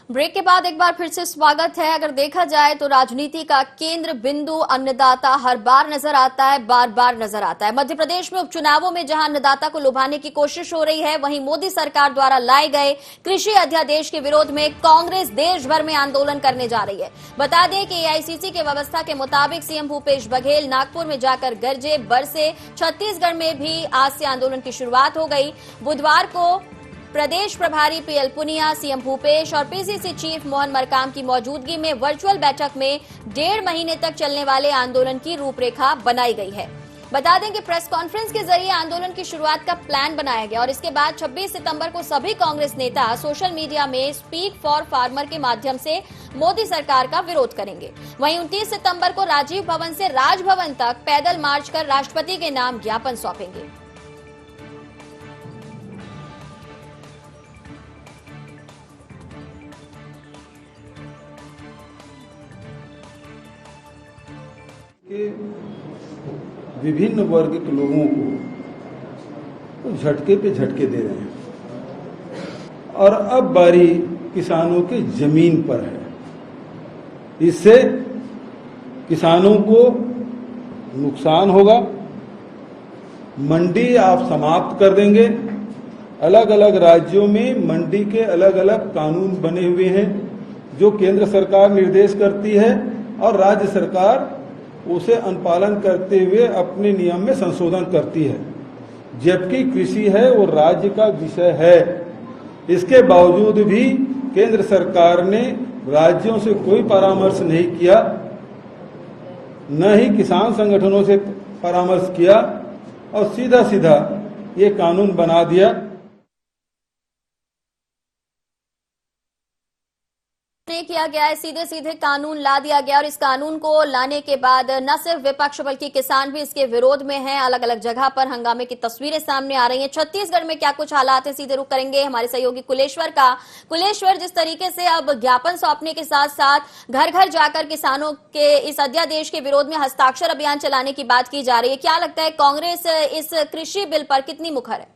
Break के बाद एक बार फिर से स्वागत है। अगर देखा जाए तो राजनीति का केंद्र बिंदु अन्नदाता हर बार नजर आता है, बार बार नजर आता है। मध्य प्रदेश में उपचुनावों में जहां अन्नदाता को लुभाने की कोशिश हो रही है, वहीं मोदी सरकार द्वारा लाए गए कृषि अध्यादेश के विरोध में कांग्रेस देश भर में आंदोलन करने जा रही है। बता दें कि एआईसीसी के व्यवस्था के मुताबिक सीएम भूपेश बघेल नागपुर में जाकर गरजे बरसे। छत्तीसगढ़ में भी आज से आंदोलन की शुरुआत हो गई। बुधवार को प्रदेश प्रभारी पीएल पुनिया, सीएम भूपेश और पीसीसी चीफ मोहन मरकाम की मौजूदगी में वर्चुअल बैठक में 1.5 महीने तक चलने वाले आंदोलन की रूपरेखा बनाई गई है। बता दें कि प्रेस कॉन्फ्रेंस के जरिए आंदोलन की शुरुआत का प्लान बनाया गया और इसके बाद 26 सितंबर को सभी कांग्रेस नेता सोशल मीडिया में स्पीक फॉर फार्मर के माध्यम से मोदी सरकार का विरोध करेंगे। वहीं 29 सितंबर को राजीव भवन से राजभवन तक पैदल मार्च कर राष्ट्रपति के नाम ज्ञापन सौंपेंगे। कि विभिन्न वर्ग के लोगों को झटके पे झटके दे रहे हैं और अब बारी किसानों के जमीन पर है। इससे किसानों को नुकसान होगा। मंडी आप समाप्त कर देंगे। अलग अलग राज्यों में मंडी के अलग अलग कानून बने हुए हैं जो केंद्र सरकार निर्देश करती है और राज्य सरकार उसे अनुपालन करते हुए अपने नियम में संशोधन करती है। जबकि कृषि है वो राज्य का विषय है। इसके बावजूद भी केंद्र सरकार ने राज्यों से कोई परामर्श नहीं किया, न ही किसान संगठनों से परामर्श किया और सीधा सीधा ये कानून बना दिया। किया गया है, सीधे सीधे कानून ला दिया गया और इस कानून को लाने के बाद न सिर्फ विपक्ष बल्कि किसान भी इसके विरोध में हैं। अलग अलग जगह पर हंगामे की तस्वीरें सामने आ रही हैं। छत्तीसगढ़ में क्या कुछ हालात है, सीधे रुख करेंगे हमारे सहयोगी कुलेश्वर का। कुलेश्वर, जिस तरीके से अब ज्ञापन सौंपने के साथ साथ घर घर जाकर किसानों के इस अध्यादेश के विरोध में हस्ताक्षर अभियान चलाने की बात की जा रही है, क्या लगता है कांग्रेस इस कृषि बिल पर कितनी मुखर है?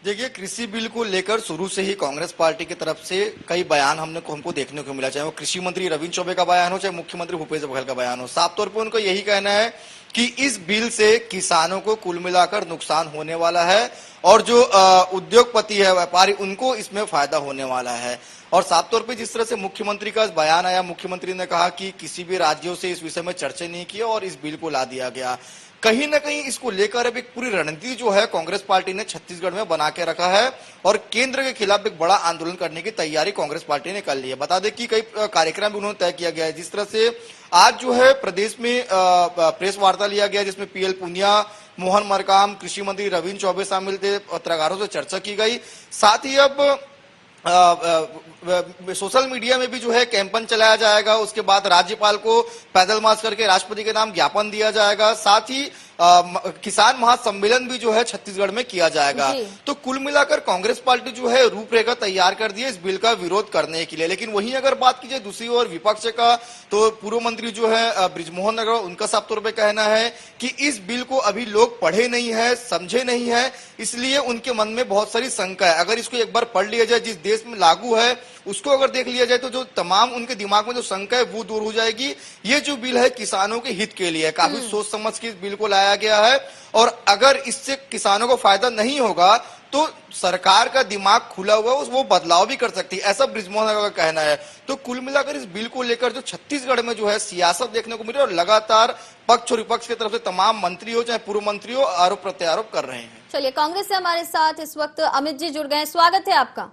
देखिए, कृषि बिल को लेकर शुरू से ही कांग्रेस पार्टी की तरफ से कई बयान हमको देखने को मिला, चाहे वो कृषि मंत्री रविंद्र चौबे का बयान हो, चाहे मुख्यमंत्री भूपेश बघेल का बयान हो। साफ तौर पर उनको यही कहना है कि इस बिल से किसानों को कुल मिलाकर नुकसान होने वाला है और जो उद्योगपति है, व्यापारी, उनको इसमें फायदा होने वाला है। और साफ तौर पे जिस तरह से मुख्यमंत्री का बयान आया, मुख्यमंत्री ने कहा कि किसी भी राज्यों से इस विषय में चर्चा नहीं की और इस बिल को ला दिया गया। कहीं ना कहीं इसको लेकर अब एक पूरी रणनीति जो है कांग्रेस पार्टी ने छत्तीसगढ़ में बना के रखा है और केंद्र के खिलाफ एक बड़ा आंदोलन करने की तैयारी कांग्रेस पार्टी ने कर ली है। बता दें कि कई कार्यक्रम भी उन्होंने तय किया गया है। जिस तरह से आज जो है प्रदेश में प्रेस वार्ता लिया गया जिसमें पीएल पुनिया, मोहन मरकाम, कृषि मंत्री रविंद्र चौबे शामिल थे, पत्रकारों से चर्चा की गई। साथ ही अब सोशल मीडिया में भी जो है कैंपेन चलाया जाएगा। उसके बाद राज्यपाल को पैदल मार्च करके राष्ट्रपति के नाम ज्ञापन दिया जाएगा। साथ ही किसान महासम्मेलन भी जो है छत्तीसगढ़ में किया जाएगा। तो कुल मिलाकर कांग्रेस पार्टी जो है रूपरेखा तैयार कर दी है इस बिल का विरोध करने के लिए। लेकिन वहीं अगर बात की जाए दूसरी ओर विपक्ष का, तो पूर्व मंत्री जो है बृजमोहन अग्रवाल, उनका साफ तौर पर कहना है कि इस बिल को अभी लोग पढ़े नहीं है, समझे नहीं है, इसलिए उनके मन में बहुत सारी शंका है। अगर इसको एक बार पढ़ लिया जाए, जिस देश में लागू है उसको अगर देख लिया जाए तो जो तमाम उनके दिमाग में जो शंका है वो दूर हो जाएगी। ये जो बिल है किसानों के हित के लिए काफी सोच समझ के इस बिल को लाया गया है और अगर इससे किसानों को फायदा नहीं होगा तो सरकार का दिमाग खुला हुआ है, वो बदलाव भी कर सकती है, ऐसा बृजमोहन का कहना है। तो कुल मिलाकर इस बिल को लेकर जो छत्तीसगढ़ में जो है सियासत देखने को मिल रही है और लगातार पक्ष और विपक्ष की तरफ से तमाम मंत्री हो चाहे पूर्व मंत्री हो आरोप प्रत्यारोप कर रहे हैं। चलिए, कांग्रेस से हमारे साथ इस वक्त अमित जी जुड़ गए। स्वागत है आपका।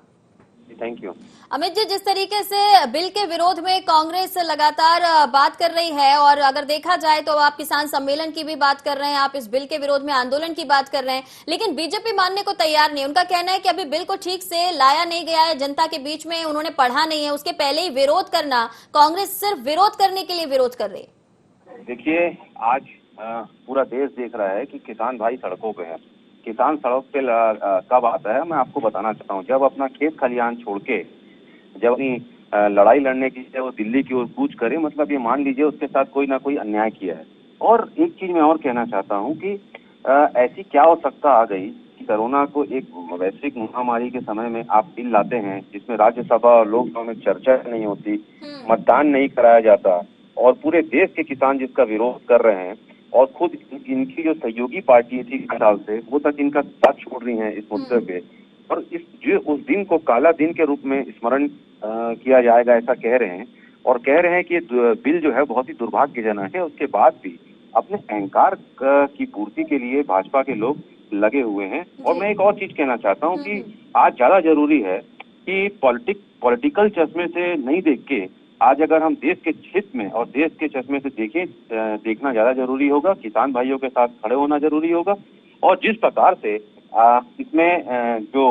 Thank you. अमित जी, जिस तरीके से बिल के विरोध में कांग्रेस लगातार बात कर रही है और अगर देखा जाए तो आप किसान सम्मेलन की भी बात कर रहे हैं, आप इस बिल के विरोध में आंदोलन की बात कर रहे हैं, लेकिन बीजेपी मानने को तैयार नहीं। उनका कहना है कि अभी बिल को ठीक से लाया नहीं गया है, जनता के बीच में उन्होंने पढ़ा नहीं है, उसके पहले ही विरोध करना, कांग्रेस सिर्फ विरोध करने के लिए विरोध कर रही है। देखिए, आज पूरा देश देख रहा है कि किसान भाई सड़कों पे है। किसान सड़क पे कब आता है, मैं आपको बताना चाहता हूँ, जब अपना खेत खलिहान छोड़ के जब अपनी लड़ाई लड़ने की वो दिल्ली की ओर कूच करे, मतलब ये मान लीजिए उसके साथ कोई ना कोई अन्याय किया है। और एक चीज मैं और कहना चाहता हूँ कि ऐसी क्या आवश्यकता आ गई कि कोरोना को एक वैश्विक महामारी के समय में आप बिल लाते हैं जिसमें राज्यसभा और लोकसभा में चर्चा नहीं होती, मतदान नहीं कराया जाता और पूरे देश के किसान जिसका विरोध कर रहे हैं और खुद इनकी जो सहयोगी पार्टी थी 1 साल से वो तक इनका साथ छोड़ रही हैं इस मुद्दे पे, और उस दिन को काला दिन के रूप में स्मरण किया जाएगा ऐसा कह रहे हैं, और कह रहे हैं कि बिल जो है बहुत ही दुर्भाग्यजनक है। उसके बाद भी अपने अहंकार की पूर्ति के लिए भाजपा के लोग लगे हुए हैं। और मैं एक और चीज कहना चाहता हूं कि आज ज्यादा जरूरी है कि पॉलिटिकल चश्मे से नहीं देख के आज अगर हम देश के हित में और देश के चश्मे से देखना ज्यादा जरूरी होगा। किसान भाइयों के साथ खड़े होना जरूरी होगा और जिस प्रकार से इसमें जो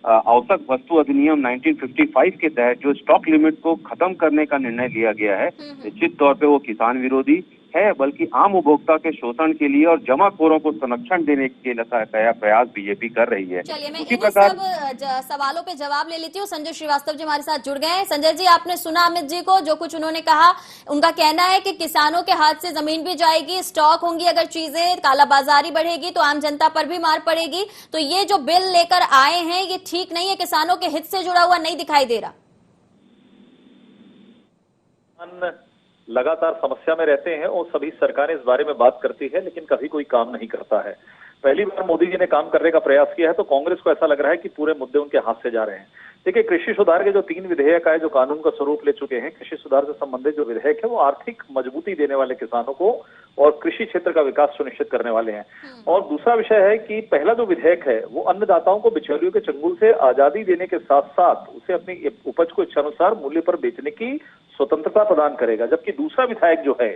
आवश्यक वस्तु अधिनियम 1955 के तहत जो स्टॉक लिमिट को खत्म करने का निर्णय लिया गया है, निश्चित तौर पे वो किसान विरोधी है, बल्कि आम उपभोक्ता के शोषण के लिए और जमाखोरों को संरक्षण देने के लिए प्रयास बीजेपी कर रही है। चलिए मैं इन सब सवालों पे जवाब ले लेती हूँ। संजय श्रीवास्तव जी हमारे साथ जुड़ गए हैं। संजय जी, आपने सुना अमित जी को, जो कुछ उन्होंने कहा। उनका कहना है कि किसानों के हाथ से जमीन भी जाएगी, स्टॉक होंगी, अगर चीजें कालाबाजारी बढ़ेगी तो आम जनता पर भी मार पड़ेगी। तो ये जो बिल लेकर आए हैं ये ठीक नहीं है, किसानों के हित से जुड़ा हुआ नहीं दिखाई दे रहा। लगातार समस्या में रहते हैं और सभी सरकारें इस बारे में बात करती है लेकिन कभी कोई काम नहीं करता है। पहली बार मोदी जी ने काम करने का प्रयास किया है तो कांग्रेस को ऐसा लग रहा है कि पूरे मुद्दे उनके हाथ से जा रहे हैं। देखिए, कृषि सुधार के जो 3 विधेयक आए जो कानून का स्वरूप ले चुके हैं, कृषि सुधार से संबंधित जो विधेयक है वो आर्थिक मजबूती देने वाले किसानों को और कृषि क्षेत्र का विकास सुनिश्चित करने वाले हैं। और दूसरा विषय है कि पहला जो विधेयक है वो अन्नदाताओं को बिचौलियों के चंगुल से आजादी देने के साथ साथ उसे अपनी उपज को इच्छानुसार मूल्य पर बेचने की स्वतंत्रता प्रदान करेगा। जबकि दूसरा विधेयक जो है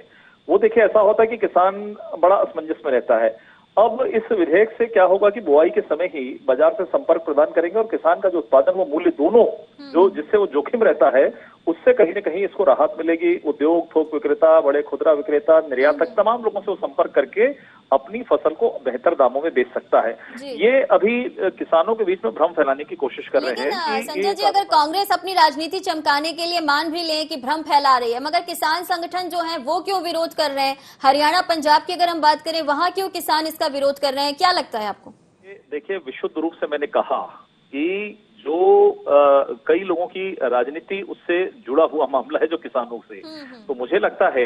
वो देखिए ऐसा होता है कि किसान बड़ा असमंजस में रहता है। अब इस विधेयक से क्या होगा कि बुआई के समय ही बाजार से संपर्क प्रदान करेंगे और किसान का जो उत्पादन वो मूल्य दोनों जो जिससे वो जोखिम रहता है उससे कहीं न कहीं इसको राहत मिलेगी। उद्योग, थोक विक्रेता, बड़े खुदरा विक्रेता, निर्यातक, तमाम लोगों से वो संपर्क करके अपनी फसल को बेहतर दामों में बेच सकता है। ये अभी किसानों के बीच में भ्रम फैलाने की कोशिश कर रहे हैं। संजय जी, अगर कांग्रेस अपनी राजनीति चमकाने के लिए मान भी ले कि भ्रम फैला रही है, मगर किसान संगठन जो है वो क्यों विरोध कर रहे हैं? हरियाणा, पंजाब की अगर हम बात करें, वहां क्यों किसान इसका विरोध कर रहे हैं? क्या लगता है आपको? देखिए, विशुद्ध रूप से मैंने कहा कि जो कई लोगों की राजनीति उससे जुड़ा हुआ मामला है जो किसानों से, तो मुझे लगता है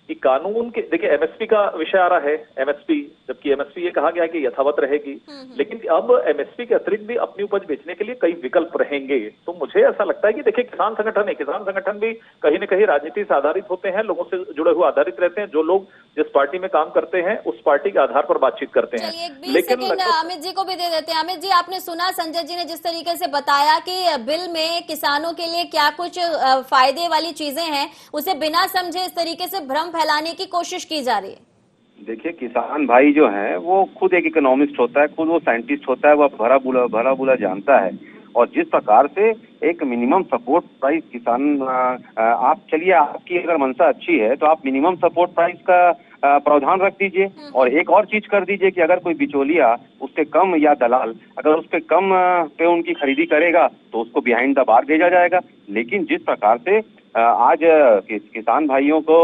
कि कानून के देखिए एमएसपी का विषय आ रहा है। एमएसपी, जबकि एमएसपी ये कहा गया है कि यथावत रहेगी, लेकिन अब एमएसपी के अतिरिक्त भी अपनी उपज बेचने के लिए कई विकल्प रहेंगे। तो मुझे ऐसा लगता है कि देखिए किसान संगठन है, किसान संगठन भी कहीं न कहीं राजनीति से आधारित होते हैं, लोगों से जुड़े हुए आधारित रहते हैं। जो लोग जिस पार्टी में काम करते हैं उस पार्टी के आधार पर बातचीत करते हैं। लेकिन अमित जी को भी दे देते हैं। अमित जी, आपने सुना संजय जी ने जिस तरीके से बताया कि बिल में किसानों के लिए क्या कुछ फायदे वाली चीजें हैं, उसे बिना समझे इस तरीके से भ्रम फैलाने की कोशिश की जा रही है। देखिए, किसान भाई जो है वो खुद एक इकोनॉमिस्ट होता है, खुद वो साइंटिस्ट होता है, वो भला बुला जानता है। और जिस प्रकार से एक मिनिमम सपोर्ट प्राइस किसान आप चलिए, आपकी अगर मंशा अच्छी है तो आप मिनिमम सपोर्ट प्राइस का प्रावधान रख दीजिए और एक और चीज कर दीजिए कि अगर कोई बिचौलिया उससे कम या दलाल अगर उसके कम पे उनकी खरीदी करेगा तो उसको बिहाइंड द बार भेजा जाएगा। लेकिन जिस प्रकार से आज किसान भाइयों को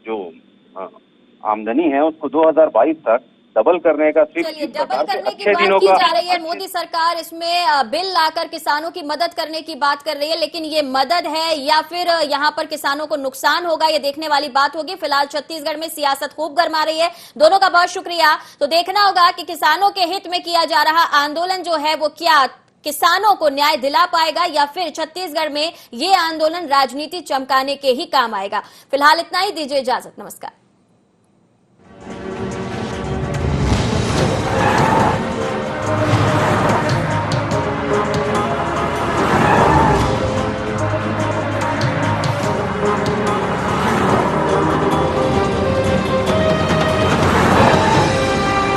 जो आमदनी है उसको 2022 तक डबल करने का, चलिए डबल करने की बात की जा रही है। मोदी सरकार इसमें बिल लाकर किसानों की मदद करने की बात कर रही है, लेकिन ये मदद है या फिर यहाँ पर किसानों को नुकसान होगा, ये देखने वाली बात होगी। फिलहाल छत्तीसगढ़ में सियासत खूब गर्मा रही है। दोनों का बहुत शुक्रिया। तो देखना होगा कि किसानों के हित में किया जा रहा आंदोलन जो है वो क्या किसानों को न्याय दिला पाएगा या फिर छत्तीसगढ़ में ये आंदोलन राजनीति चमकाने के ही काम आएगा। फिलहाल इतना ही, दीजिए इजाजत, नमस्कार।